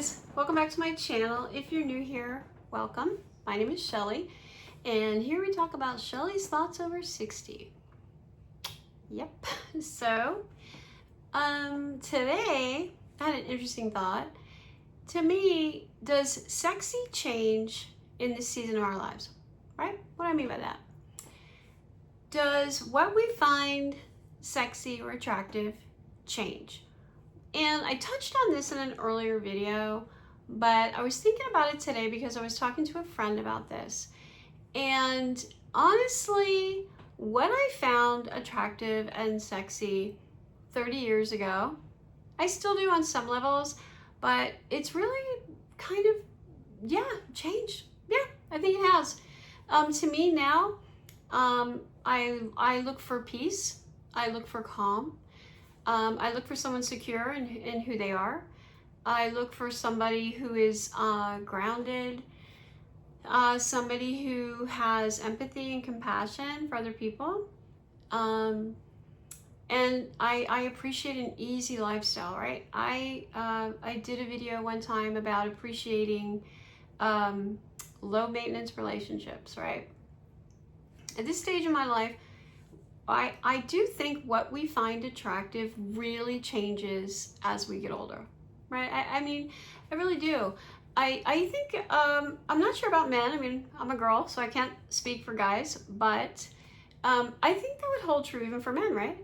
guys, welcome back to my channel. If you're new here, welcome. My name is Shelly, and here we talk about Shelly's thoughts over 60. Yep. So, today I had an interesting thought. To me, does sexy change in this season of our lives? Right? What do I mean by that? Does what we find sexy or attractive change? And I touched on this in an earlier video, but I was thinking about it today because I was talking to a friend about this. And honestly, what I found attractive and sexy 30 years ago, I still do on some levels, but it's really kind of, changed. Yeah, I think it has. To me now, I look for peace. I look for calm. I look for someone secure in who they are. I look for somebody who is grounded, somebody who has empathy and compassion for other people. And I appreciate an easy lifestyle, right? I did a video one time about appreciating low maintenance relationships, right? At this stage in my life, I do think what we find attractive really changes as we get older, right? I mean, I really do. I think, I'm not sure about men. I mean, I'm a girl, so I can't speak for guys, but I think that would hold true even for men, right?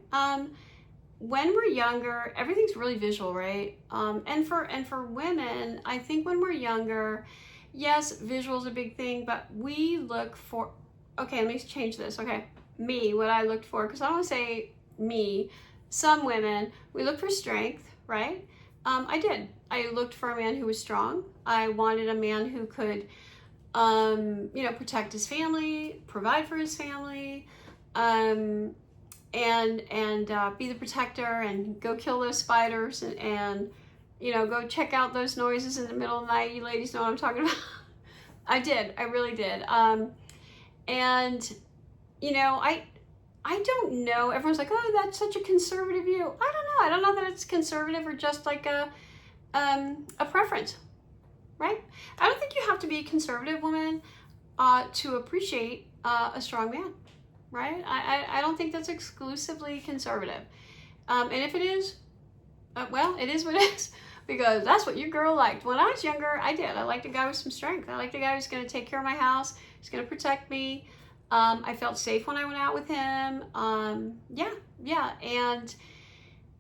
When we're younger, everything's really visual, right? And for women, I think when we're younger, yes, visual is a big thing, but we look for, okay, let me change this, okay? Me, what I looked for, because I don't want to say me, some women, we look for strength, right? I did. I looked for a man who was strong. I wanted a man who could, protect his family, provide for his family, and be the protector and go kill those spiders and go check out those noises in the middle of the night. You ladies know what I'm talking about. I did. I really did. I don't know. Everyone's like, oh, that's such a conservative view. I don't know. I don't know that it's conservative or just like a preference, right? I don't think you have to be a conservative woman to appreciate a strong man, right? I don't think that's exclusively conservative. And if it is, well, it is what it is, because that's what your girl liked. When I was younger, I did. I liked a guy with some strength. I liked a guy who's going to take care of my house. He's going to protect me. I felt safe when I went out with him. And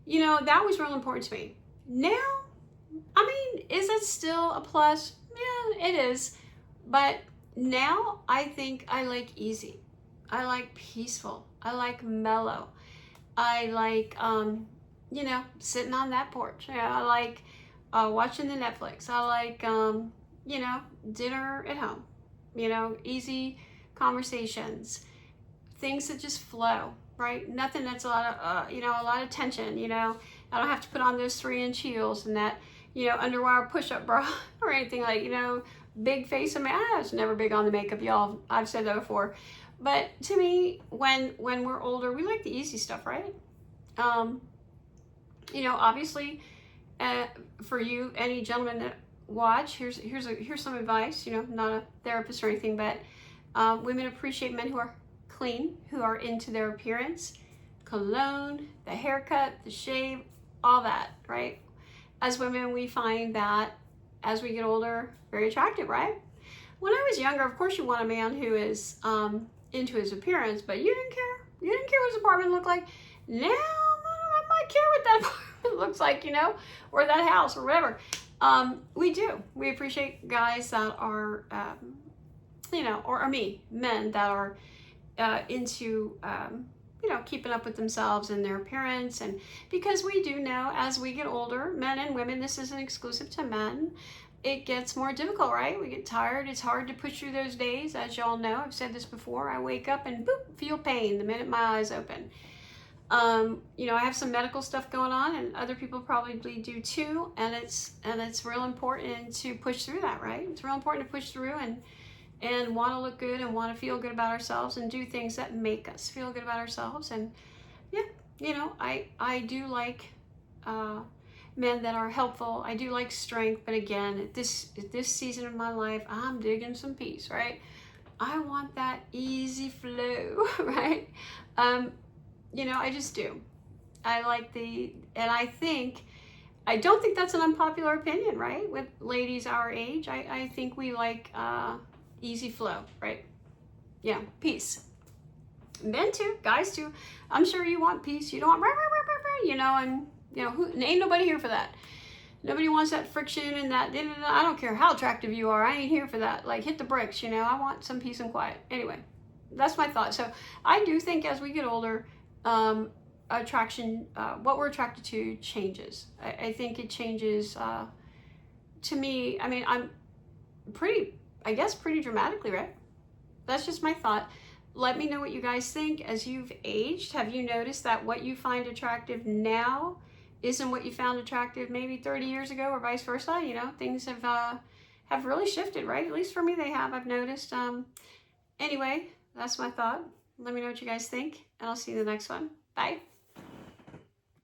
that was real important to me. Now, I mean, is it still a plus? Yeah, it is. But now I think I like easy. I like peaceful. I like mellow. I like, sitting on that porch. I like watching the Netflix. I like, dinner at home. Easy conversations, things that just flow, right? Nothing that's a lot of tension. I don't have to put on those 3-inch heels and that, underwire push-up bra or anything like, big face of I was never big on the makeup, y'all. I've said that before. But to me, when we're older, we like the easy stuff, right? Obviously, for you, any gentleman that watch, here's some advice. Not a therapist or anything, but women appreciate men who are clean, who are into their appearance, cologne, the haircut, the shave, all that, right? As women, we find that as we get older, very attractive, right? When I was younger, of course, you want a man who is into his appearance, but you didn't care. You didn't care what his apartment looked like. Now, I might care what that apartment looks like, or that house or whatever. We do. We appreciate guys that are, or me, men that are into, keeping up with themselves and their appearance. And because we do know as we get older, men and women, this isn't exclusive to men, it gets more difficult, right? We get tired. It's hard to push through those days. As y'all know, I've said this before, I wake up and boop, feel pain the minute my eyes open. I have some medical stuff going on, and other people probably do too, and it's real important to push through that, right? It's real important to push through and want to look good and want to feel good about ourselves and do things that make us feel good about ourselves. And I do like men that are helpful. I do like strength, but again, at this season of my life, I'm digging some peace, right? I want that easy flow, right? You know, I just do. I like and I don't think that's an unpopular opinion, right? With ladies our age, I think we like easy flow, right? Yeah, peace. Men too, guys too. I'm sure you want peace. You don't want, you know, and you know, ain't nobody here for that. Nobody wants that friction and that. I don't care how attractive you are. I ain't here for that. Like, hit the bricks, you know. I want some peace and quiet. Anyway, that's my thought. So I do think as we get older, attraction, what we're attracted to changes. I think it changes. To me, I mean, I'm pretty dramatically, right? That's just my thought. Let me know what you guys think as you've aged. Have you noticed that what you find attractive now isn't what you found attractive maybe 30 years ago, or vice versa? You know, things have really shifted, right? At least for me, they have. I've noticed. Anyway, that's my thought. Let me know what you guys think, and I'll see you in the next one. Bye.